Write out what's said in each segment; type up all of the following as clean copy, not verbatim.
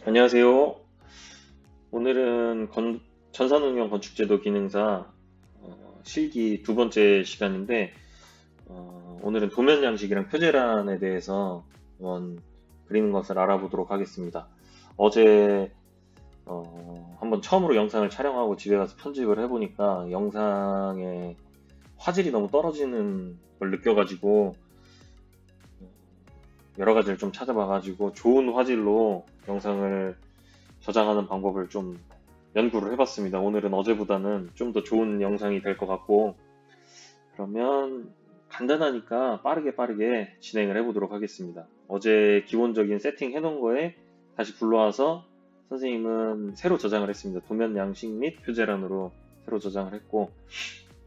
안녕하세요. 오늘은 전산응용 건축제도 기능사 실기 두 번째 시간인데 오늘은 도면 양식이랑 표제란에 대해서 한번 그리는 것을 알아보도록 하겠습니다. 어제 한번 처음으로 영상을 촬영하고 집에 가서 편집을 해보니까 영상의 화질이 너무 떨어지는 걸 느껴가지고 여러 가지를 좀 찾아봐가지고 좋은 화질로 영상을 저장하는 방법을 좀 연구를 해봤습니다. 오늘은 어제보다는 좀 더 좋은 영상이 될 것 같고, 그러면 간단하니까 빠르게 진행을 해보도록 하겠습니다. 어제 기본적인 세팅 해놓은 거에 다시 불러와서 선생님은 새로 저장을 했습니다. 도면 양식 및 표제란으로 새로 저장을 했고,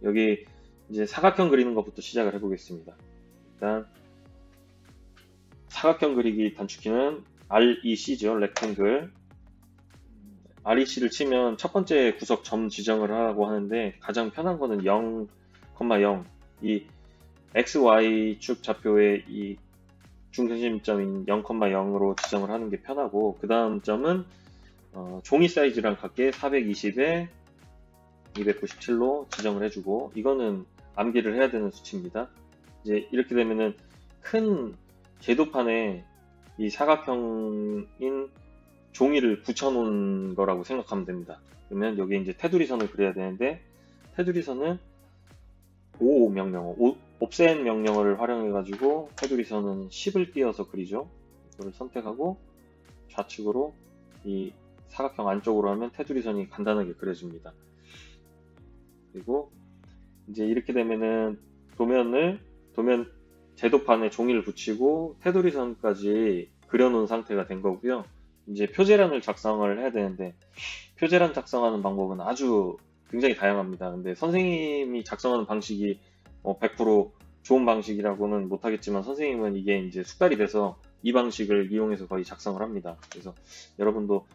여기 이제 사각형 그리는 것부터 시작을 해보겠습니다. 일단 사각형 그리기 단축키는 REC죠. 렉탱글. REC를 치면 첫 번째 구석 점 지정을 하라고 하는데 가장 편한 거는 0,0 이 XY축 좌표의 이 중심점인 0,0으로 지정을 하는 게 편하고, 그 다음 점은 종이 사이즈랑 같게 420에 297로 지정을 해주고, 이거는 암기를 해야 되는 수치입니다. 이제 이렇게 되면은 큰 궤도판에 이 사각형인 종이를 붙여놓은 거라고 생각하면 됩니다. 그러면 여기 이제 테두리 선을 그려야 되는데, 테두리 선은 O 명령어, 옵셋 명령어를 활용해 가지고 테두리 선은 10을 띄어서 그리죠. 이거를 선택하고 좌측으로 이 사각형 안쪽으로 하면 테두리 선이 간단하게 그려집니다. 그리고 이제 이렇게 되면은 도면 제도판에 종이를 붙이고 테두리 선까지 그려놓은 상태가 된 거고요. 이제 표제란을 작성을 해야 되는데, 표제란 작성하는 방법은 아주 굉장히 다양합니다. 근데 선생님이 작성하는 방식이 100% 좋은 방식이라고는 못하겠지만, 선생님은 이게 이제 숙달이 돼서 이 방식을 이용해서 거의 작성을 합니다. 그래서 여러분도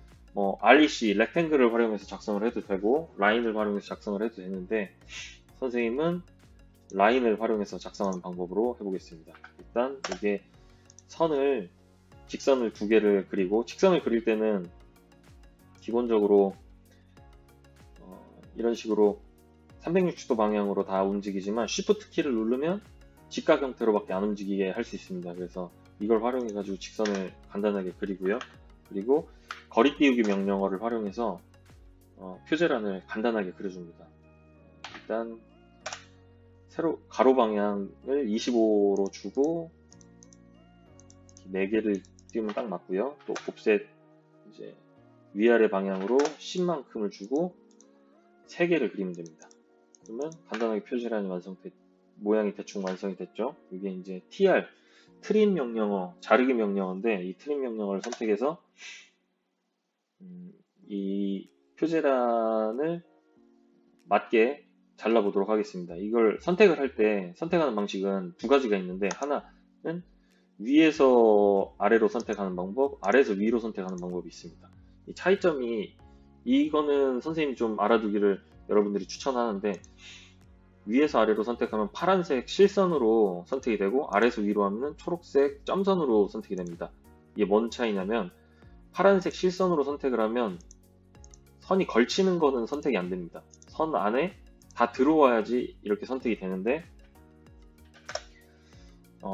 REC, 렉탱글을 활용해서 작성을 해도 되고, 라인을 활용해서 작성을 해도 되는데, 선생님은 라인을 활용해서 작성하는 방법으로 해보겠습니다. 일단 이게 직선을 두 개를 그리고, 직선을 그릴 때는 기본적으로 이런 식으로 360도 방향으로 다 움직이지만 Shift 키를 누르면 직각 형태로밖에 안 움직이게 할 수 있습니다. 그래서 이걸 활용해 가지고 직선을 간단하게 그리고요. 그리고 거리 띄우기 명령어를 활용해서 표제란을 간단하게 그려줍니다. 일단 가로 방향을 25로 주고 4개를 띄우면 딱 맞고요. 또 옵셋 이제 위아래 방향으로 10만큼을 주고 3개를 그리면 됩니다. 그러면 간단하게 표제란이 모양이 대충 완성이 됐죠. 이게 이제 TR, 트림 명령어, 자르기 명령어인데, 이 트림 명령어를 선택해서 이 표제란을 맞게 잘라보도록 하겠습니다. 이걸 선택을 할 때 선택하는 방식은 두 가지가 있는데, 하나는 위에서 아래로 선택하는 방법, 아래에서 위로 선택하는 방법이 있습니다. 이 차이점이, 이거는 선생님이 좀 알아두기를 여러분들이 추천하는데, 위에서 아래로 선택하면 파란색 실선으로 선택이 되고, 아래에서 위로 하면 초록색 점선으로 선택이 됩니다. 이게 뭔 차이냐면, 파란색 실선으로 선택을 하면 선이 걸치는 거는 선택이 안 됩니다. 선 안에 다 들어와야지 이렇게 선택이 되는데,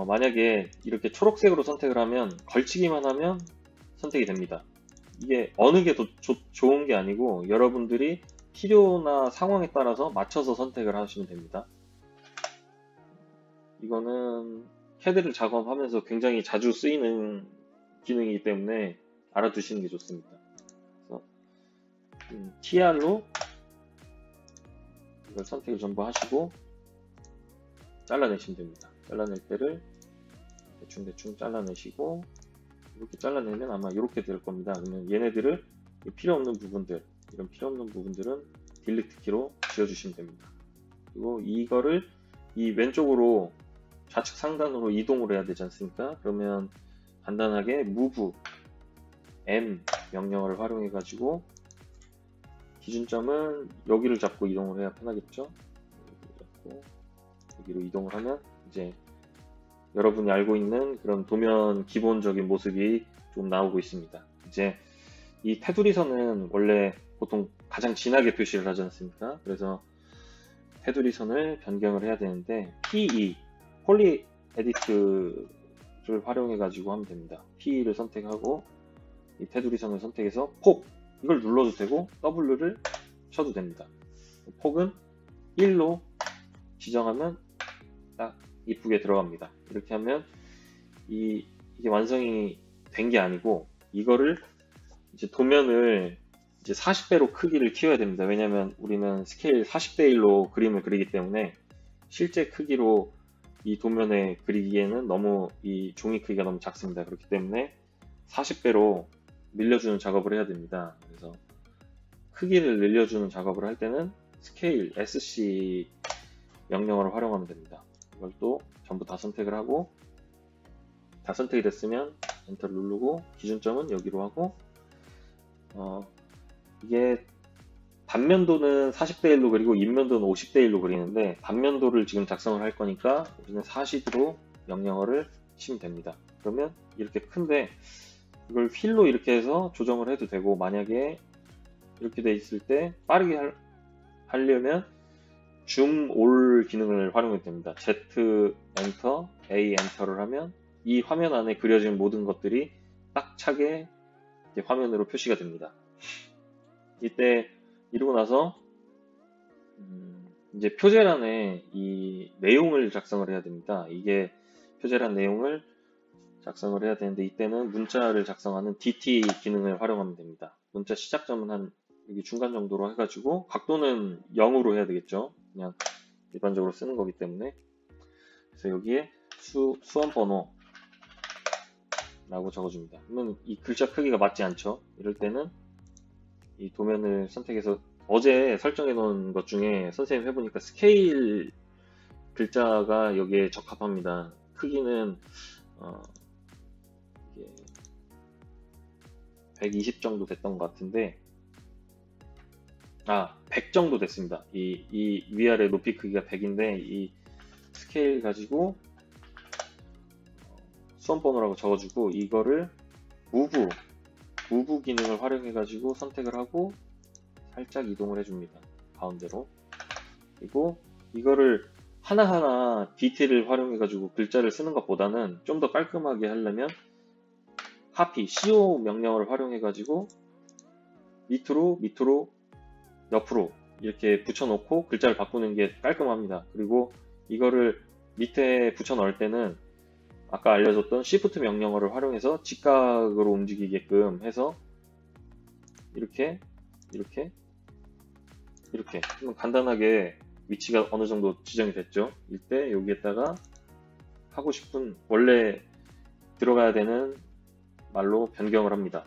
만약에 이렇게 초록색으로 선택을 하면 걸치기만 하면 선택이 됩니다. 이게 어느 게 더 좋은 게 아니고, 여러분들이 필요나 상황에 따라서 맞춰서 선택을 하시면 됩니다. 이거는 캐드를 작업하면서 굉장히 자주 쓰이는 기능이기 때문에 알아두시는 게 좋습니다. 그래서 TR로 이걸 선택을 전부 하시고 잘라내시면 됩니다. 잘라낼 때를 대충 잘라내시고, 이렇게 잘라내면 아마 이렇게 될 겁니다. 그러면 얘네들을 필요 없는 부분들, 이런 필요 없는 부분들은 딜리트 키로 지워주시면 됩니다. 그리고 이거를 이 왼쪽으로 좌측 상단으로 이동을 해야 되지 않습니까? 그러면 간단하게 move M 명령어를 활용해 가지고 기준점은 여기를 잡고 이동을 해야 편하겠죠? 여기를 잡고 여기로 이동을 하면 이제 여러분이 알고 있는 그런 도면 기본적인 모습이 좀 나오고 있습니다. 이제 이 테두리선은 원래 보통 가장 진하게 표시를 하지 않습니까? 그래서 테두리선을 변경을 해야 되는데 PE, 폴리 에디트를 활용해 가지고 하면 됩니다. PE를 선택하고 이 테두리선을 선택해서 폭, 이걸 눌러도 되고 W를 쳐도 됩니다. 폭은 1로 지정하면 딱 이쁘게 들어갑니다. 이렇게 하면 이게 완성이 된 게 아니고, 이거를 이제 도면을 이제 40배로 크기를 키워야 됩니다. 왜냐면 우리는 스케일 40대 1로 그림을 그리기 때문에 실제 크기로 이 도면에 그리기에는 너무 이 종이 크기가 너무 작습니다. 그렇기 때문에 40배로 늘려주는 작업을 해야 됩니다. 그래서 크기를 늘려주는 작업을 할 때는 스케일 SC 명령어를 활용하면 됩니다. 이걸 또 전부 다 선택을 하고, 다 선택이 됐으면 엔터를 누르고 기준점은 여기로 하고, 이게 단면도는 40대 1로 그리고 입면도는 50대 1로 그리는데, 단면도를 지금 작성을 할 거니까 우리는 40으로 명령어를 치면 됩니다. 그러면 이렇게 큰데 이걸 휠로 이렇게 해서 조정을 해도 되고, 만약에 이렇게 돼 있을 때 빠르게 하려면 줌 올 기능을 활용해도 됩니다. Z 엔터, A 엔터를 하면 이 화면 안에 그려진 모든 것들이 딱 차게 화면으로 표시가 됩니다. 이때 이러고 나서 이제 표제란에 이 내용을 작성을 해야 됩니다. 이게 표제란 내용을 작성을 해야 되는데, 이때는 문자를 작성하는 DT 기능을 활용하면 됩니다. 문자 시작점은 한 여기 중간 정도로 해가지고, 각도는 0으로 해야 되겠죠. 그냥 일반적으로 쓰는 거기 때문에. 그래서 여기에 수험번호 라고 적어줍니다. 그러면 이 글자 크기가 맞지 않죠. 이럴 때는 이 도면을 선택해서, 어제 설정해 놓은 것 중에 선생님 해보니까 스케일 글자가 여기에 적합합니다. 크기는 이게 120 정도 됐던 것 같은데, 100 정도 됐습니다. 이 위아래 높이 크기가 100인데 이 스케일 가지고 수험번호라고 적어주고, 이거를 무브 기능을 활용해 가지고 선택을 하고 살짝 이동을 해줍니다. 가운데로. 그리고 이거를 하나하나 디테일을 활용해 가지고 글자를 쓰는 것보다는 좀 더 깔끔하게 하려면 copy, CO 명령어를 활용해 가지고 밑으로 옆으로 이렇게 붙여놓고 글자를 바꾸는 게 깔끔합니다. 그리고 이거를 밑에 붙여 넣을 때는 아까 알려줬던 Shift 명령어를 활용해서 직각으로 움직이게끔 해서 이렇게 간단하게 위치가 어느 정도 지정이 됐죠. 이때 여기에다가 하고 싶은 원래 들어가야 되는 말로 변경을 합니다.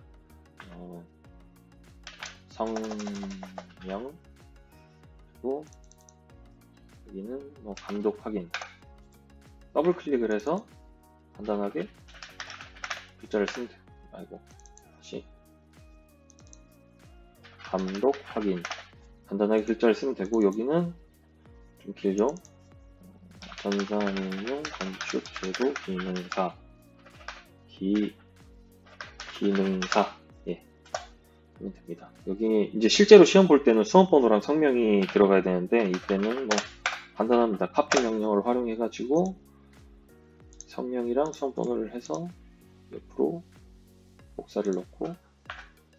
성명, 그리고 여기는 뭐 감독 확인. 더블 클릭을 해서 간단하게 글자를 쓰면 돼요. 다시 감독 확인. 간단하게 글자를 쓰면 되고, 여기는 좀 길죠. 전산응용 건축 제도 기능사 기능사, 하면 됩니다. 여기 이제 실제로 시험 볼 때는 수험번호랑 성명이 들어가야 되는데, 이때는 뭐 간단합니다. 카피 명령어를 활용해 가지고 성명이랑 수험번호를 해서 옆으로 복사를 넣고,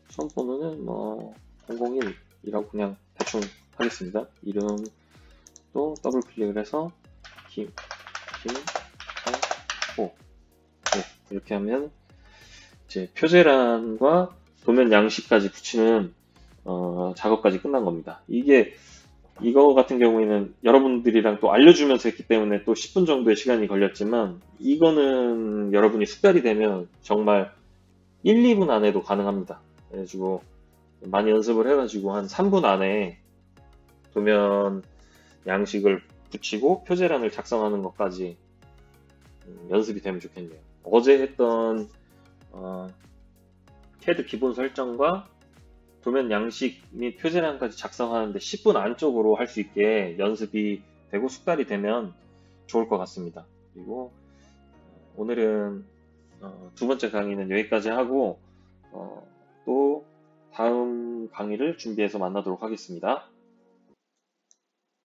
수험번호는 뭐 001이라고 그냥 대충 하겠습니다. 이름도 더블 클릭을 해서 김상호, 이렇게 하면 이제 표제란과 도면 양식까지 붙이는 작업까지 끝난 겁니다. 이거 같은 경우에는 여러분들이랑 또 알려주면서 했기 때문에 또 10분 정도의 시간이 걸렸지만, 이거는 여러분이 숙달이 되면 정말 1, 2분 안에도 가능합니다. 그래가지고 많이 연습을 해가지고 한 3분 안에 도면 양식을 붙이고 표제란을 작성하는 것까지 연습이 되면 좋겠네요. 어제 했던 CAD 기본 설정과 도면 양식 및 표제란까지 작성하는데 10분 안쪽으로 할 수 있게 연습이 되고 숙달이 되면 좋을 것 같습니다. 그리고 오늘은 두 번째 강의는 여기까지 하고, 또 다음 강의를 준비해서 만나도록 하겠습니다.